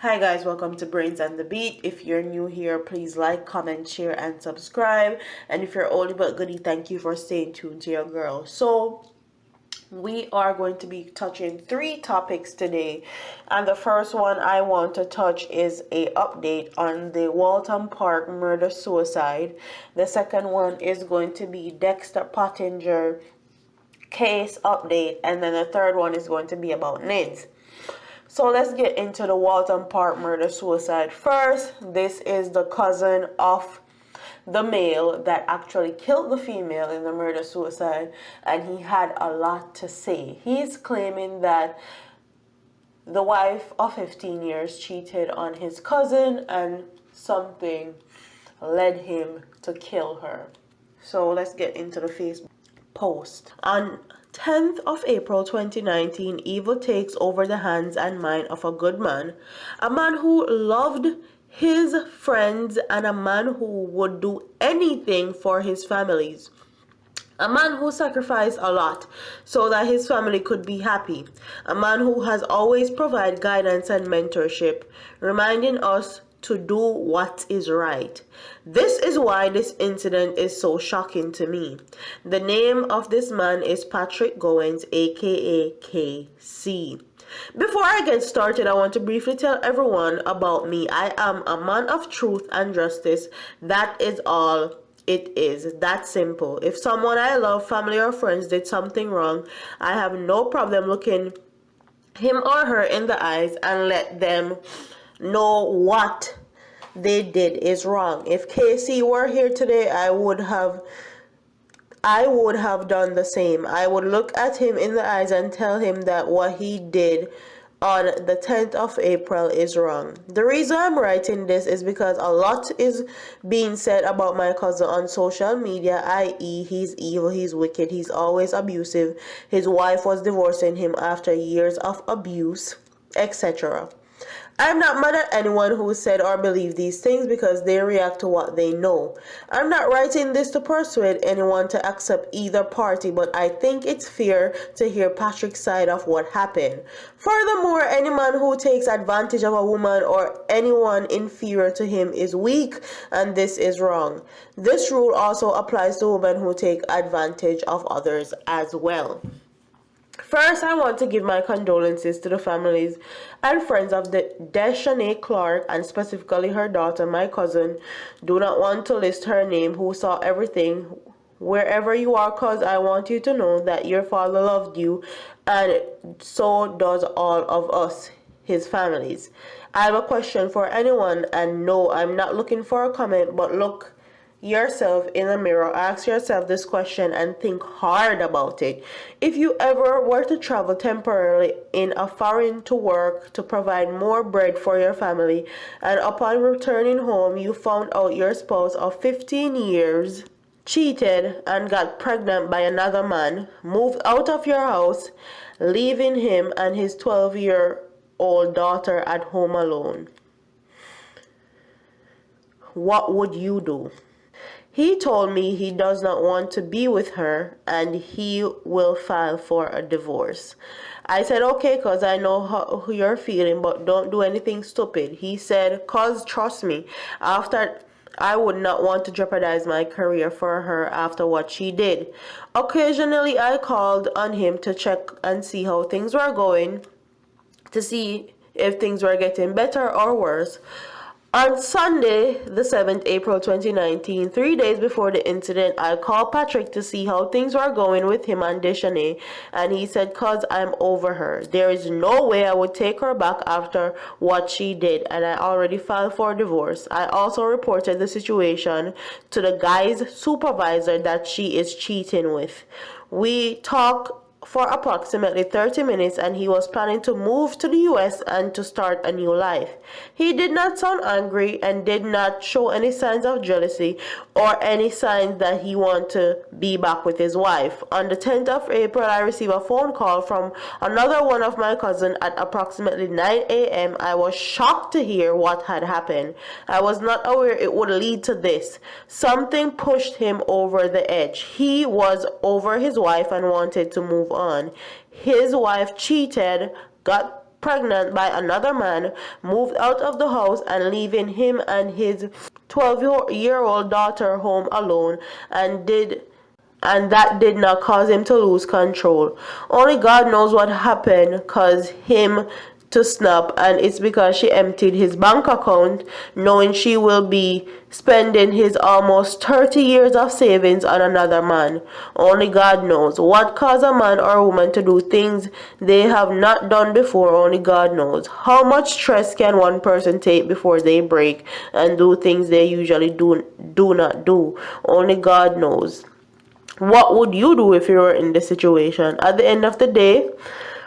Hi guys, welcome to Brains and the Beat. If you're new here, please like, comment, share, and subscribe. And if you're oldie but goodie, thank you for staying tuned to your girl. So we are going to be touching 3 topics today, and the first one I want to touch is a update on the Waltham Park murder suicide. The second one is going to be Dexter Pottinger case update, and then the third one is going to be about NIDS. So let's get into the Waltham Park murder suicide first. This is the cousin of the male that actually killed the female in the murder suicide, and he had a lot to say. He's claiming that the wife of 15 years cheated on his cousin and something led him to kill her. So let's get into the Facebook post. On 10th of April 2019, evil takes over the hands and mind of a good man, a man who loved his friends and a man who would do anything for his families. A man who sacrificed a lot so that his family could be happy. A man who has always provided guidance and mentorship, reminding us to do what is right. This is why this incident is so shocking to me. The name of this man is Patrick Goins, aka KC. Before I get started, I want to briefly tell everyone about me. I am a man of truth and justice. That is all it is. That simple. If someone I love, family or friends, did something wrong, I have no problem looking him or her in the eyes and let them know what they did is wrong. If KC were here today, I would have done the same. I would look at him in the eyes and tell him that what he did on the 10th of April is wrong. The reason I'm writing this is because a lot is being said about my cousin on social media, i.e. he's evil, he's wicked, he's always abusive, his wife was divorcing him after years of abuse, etc. I'm not mad at anyone who said or believed these things because they react to what they know. I'm not writing this to persuade anyone to accept either party, but I think it's fair to hear Patrick's side of what happened. Furthermore, any man who takes advantage of a woman or anyone inferior to him is weak, and this is wrong. This rule also applies to women who take advantage of others as well. First, I want to give my condolences to the families and friends of the Deshanay Clark, and specifically her daughter, my cousin. Do not want to list her name, who saw everything. Wherever you are, cuz I want you to know that your father loved you, and so does all of us, his families. I have a question for anyone, and no, I'm not looking for a comment, but look yourself in the mirror, ask yourself this question and think hard about it. If you ever were to travel temporarily in a foreign to work to provide more bread for your family, and upon returning home you found out your spouse of 15 years cheated and got pregnant by another man, moved out of your house, leaving him and his 12-year-old daughter at home alone, what would you do? He told me he does not want to be with her and he will file for a divorce. I said, okay, cuz I know how you're feeling, but don't do anything stupid. He said, cuz trust me, after I would not want to jeopardize my career for her after what she did. Occasionally, I called on him to check and see how things were going, to see if things were getting better or worse. On Sunday, the 7th April 2019, 3 days before the incident, I called Patrick to see how things were going with him and Deshanay, and he said, cuz I'm over her. There is no way I would take her back after what she did, and I already filed for divorce. I also reported the situation to the guy's supervisor that she is cheating with. We talked for approximately 30 minutes, and he was planning to move to the US and to start a new life. He did not sound angry and did not show any signs of jealousy or any signs that he wanted to be back with his wife. On the 10th of April, I received a phone call from another one of my cousins at approximately 9 a.m. I was shocked to hear what had happened. I was not aware it would lead to this. Something pushed him over the edge. He was over his wife and wanted to move on. His wife cheated, got pregnant by another man, moved out of the house and leaving him and his 12-year-old daughter home alone, and that did not cause him to lose control. Only God knows what happened caused him to snap, and it's because she emptied his bank account knowing she will be spending his almost 30 years of savings on another man. Only God knows what caused a man or a woman to do things they have not done before. Only God knows how much stress can one person take before they break and do things they usually do not do. Only God knows. What would you do if you were in this situation? At the end of the day,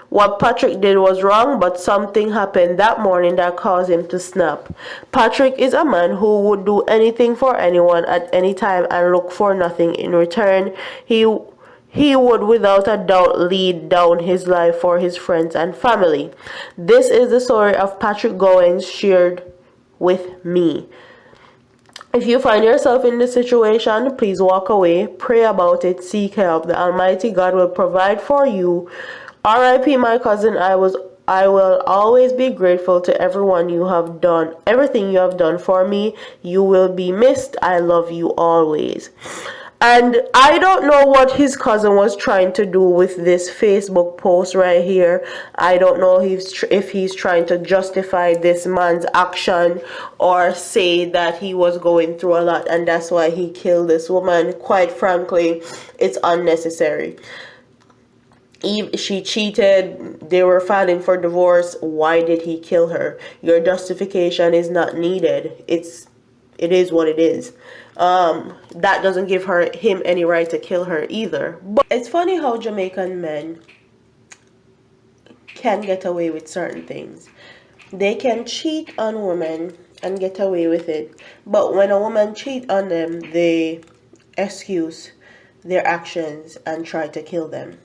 what Patrick did was wrong, but something happened that morning that caused him to snap. Patrick is a man who would do anything for anyone at any time and look for nothing in return. He would without a doubt lead down his life for his friends and family. This is the story of Patrick Goins shared with me. If you find yourself in this situation, please walk away, pray about it, seek help. The Almighty God will provide for you. R.I.P. my cousin, I will always be grateful to everything you have done for me. You will be missed. I love you always. And I don't know what his cousin was trying to do with this Facebook post right here. I don't know if he's trying to justify this man's action or say that he was going through a lot and that's why he killed this woman. Quite frankly, it's unnecessary. She cheated, they were filing for divorce. Why did he kill her? Your justification is not needed. It is what it is. That doesn't give him any right to kill her either. But it's funny how Jamaican men can get away with certain things. They can cheat on women and get away with it. But when a woman cheats on them, they excuse their actions and try to kill them.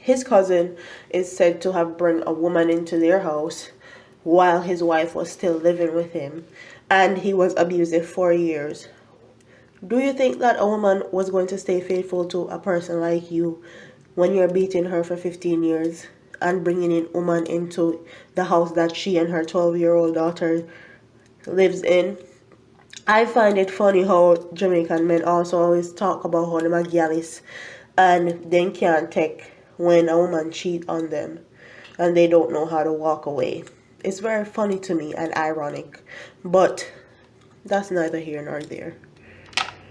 His cousin is said to have brought a woman into their house while his wife was still living with him, and he was abusive for years. Do you think that a woman was going to stay faithful to a person like you when you're beating her for 15 years and bringing in a woman into the house that she and her 12-year-old daughter lives in? I find it funny how Jamaican men also always talk about how they're jealous and they can't take when a woman cheats on them and they don't know how to walk away. It's very funny to me and ironic, but that's neither here nor there.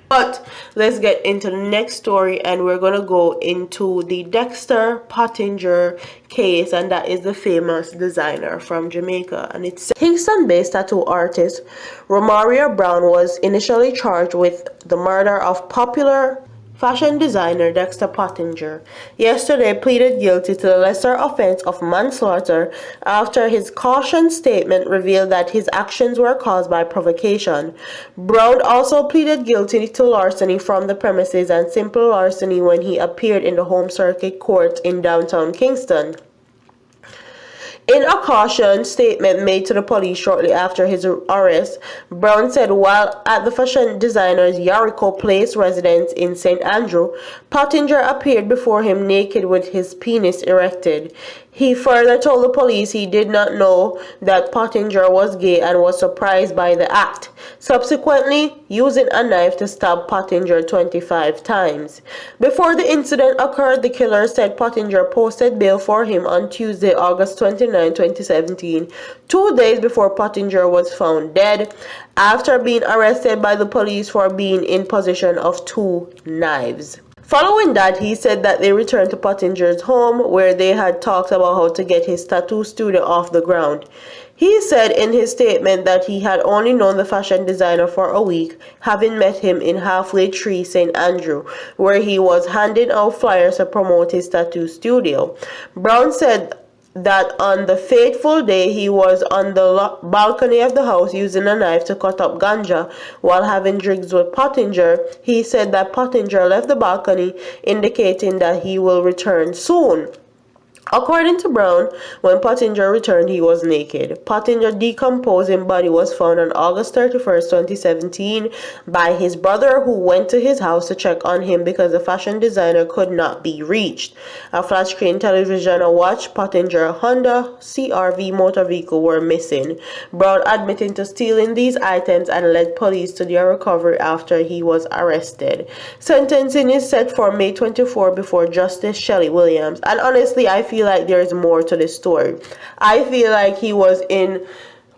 But let's get into the next story, and we're going to go into the Dexter Pottinger case, and that is the famous designer from Jamaica. And it's Kingston-based tattoo artist Romaria Brown was initially charged with the murder of popular fashion designer Dexter Pottinger. Yesterday pleaded guilty to the lesser offense of manslaughter after his caution statement revealed that his actions were caused by provocation. Brown also pleaded guilty to larceny from the premises and simple larceny when he appeared in the Home Circuit Court in downtown Kingston. In a caution statement made to the police shortly after his arrest, Brown said while at the fashion designer's Yarico Place residence in St. Andrew, Pottinger appeared before him naked with his penis erected. He further told the police he did not know that Pottinger was gay and was surprised by the act, subsequently using a knife to stab Pottinger 25 times. Before the incident occurred, the killer said Pottinger posted bail for him on Tuesday, August 29, 2017, 2 days before Pottinger was found dead after being arrested by the police for being in possession of 2 knives. Following that, he said that they returned to Pottinger's home where they had talked about how to get his tattoo studio off the ground. He said in his statement that he had only known the fashion designer for a week, having met him in Halfway Tree, St. Andrew, where he was handing out flyers to promote his tattoo studio. Brown said that on the fateful day he was on the balcony of the house using a knife to cut up ganja while having drinks with Pottinger. He said that Pottinger left the balcony, indicating that he will return soon. According to Brown, when Pottinger returned, he was naked. Pottinger's decomposing body was found on August 31st, 2017 by his brother, who went to his house to check on him because the fashion designer could not be reached. A flat screen television, a watch, Pottinger, Honda CR-V motor vehicle were missing. Brown admitting to stealing these items and led police to their recovery after he was arrested. Sentencing is set for May 24 before Justice Shelley Williams. And honestly, I feel like there's more to this story. I feel like he was in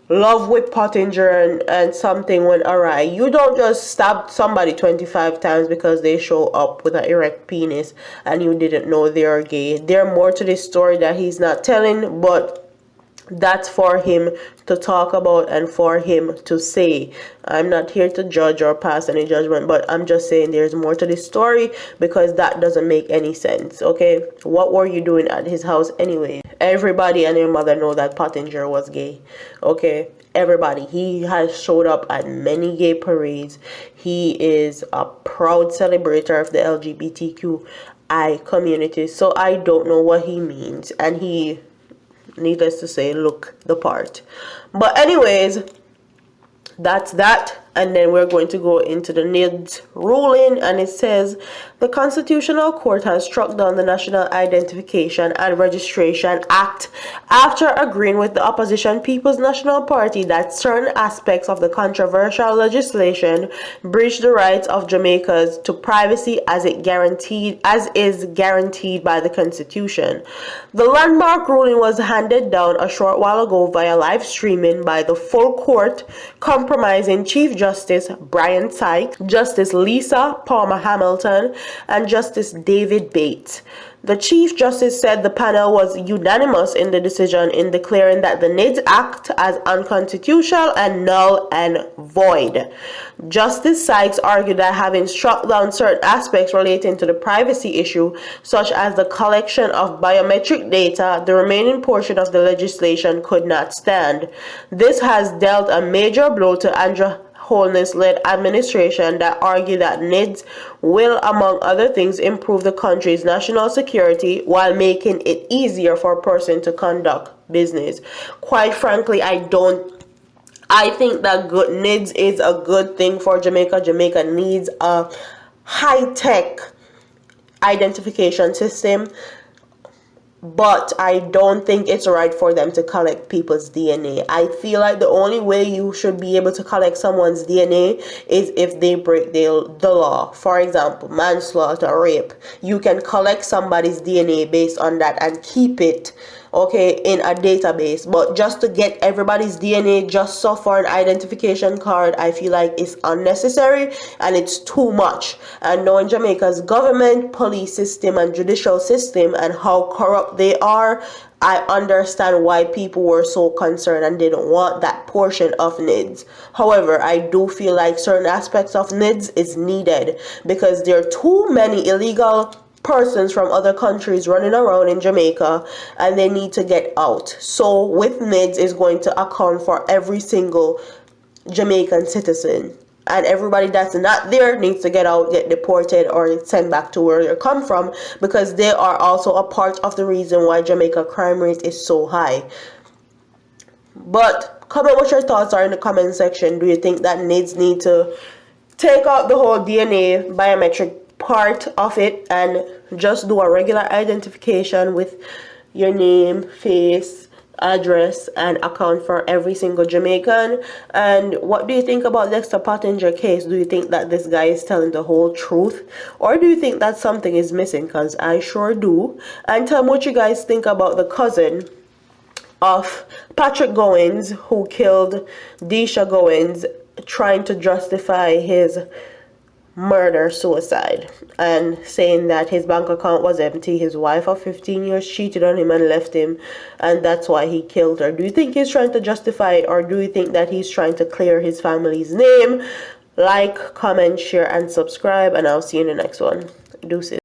love with Pottinger and something went awry. You don't just stab somebody 25 times because they show up with an erect penis and you didn't know they're gay. There's more to this story that he's not telling, but that's for him to talk about and for him to say. I'm not here to judge or pass any judgment, but I'm just saying there's more to this story because that doesn't make any sense. Okay, what were you doing at his house anyway? Everybody and their mother know that Pottinger was gay. Okay, everybody. He has showed up at many gay parades. He is a proud celebrator of the LGBTQI community. So I don't know what he means, and he, needless to say, look the part. But anyways, that's that. And then we're going to go into the NIDS ruling, and it says the Constitutional Court has struck down the National Identification and Registration Act after agreeing with the opposition People's National Party that certain aspects of the controversial legislation breach the rights of Jamaicans to privacy as is guaranteed by the Constitution. The landmark ruling was handed down a short while ago via live streaming by the full court, compromising Chief Justice Brian Sykes, Justice Lisa Palmer Hamilton, and Justice David Bates. The Chief Justice said the panel was unanimous in the decision in declaring that the NIDS Act as unconstitutional and null and void. Justice Sykes argued that having struck down certain aspects relating to the privacy issue, such as the collection of biometric data, the remaining portion of the legislation could not stand. This has dealt a major blow to Andrew Holness-led administration that argue that NIDS will, among other things, improve the country's national security while making it easier for a person to conduct business. Quite frankly, I think that NIDS is a good thing for Jamaica. Jamaica needs a high-tech identification system, but I don't think it's right for them to collect people's DNA. I feel like the only way you should be able to collect someone's DNA is if they break the law. For example, manslaughter, rape. You can collect somebody's DNA based on that and keep it, okay, in a database. But just to get everybody's DNA just so for an identification card, I feel like it's unnecessary and it's too much. And knowing Jamaica's government, police system, and judicial system and how corrupt they are, I understand why people were so concerned and didn't want that portion of NIDS. However, I do feel like certain aspects of NIDS is needed because there are too many illegal persons from other countries running around in Jamaica and they need to get out. So with NIDS is going to account for every single Jamaican citizen, and everybody that's not there needs to get out, get deported, or sent back to where they come from, because they are also a part of the reason why Jamaica crime rate is so high. But comment what your thoughts are in the comment section. Do you think that NIDS need to take out the whole DNA biometric part of it and just do a regular identification with your name, face, address, and account for every single Jamaican? And what do you think about Dexter Pottinger case? Do you think that this guy is telling the whole truth, or do you think that something is missing? Because I sure do. And tell me what you guys think about the cousin of Patrick Goins who killed Deisha Goins, trying to justify his suicide and saying that his bank account was empty, his wife of 15 years cheated on him and left him, and that's why he killed her. Do you think he's trying to justify it, or do you think that he's trying to clear his family's name? Like, comment, share, and subscribe, and I'll see you in the next one. Deuces.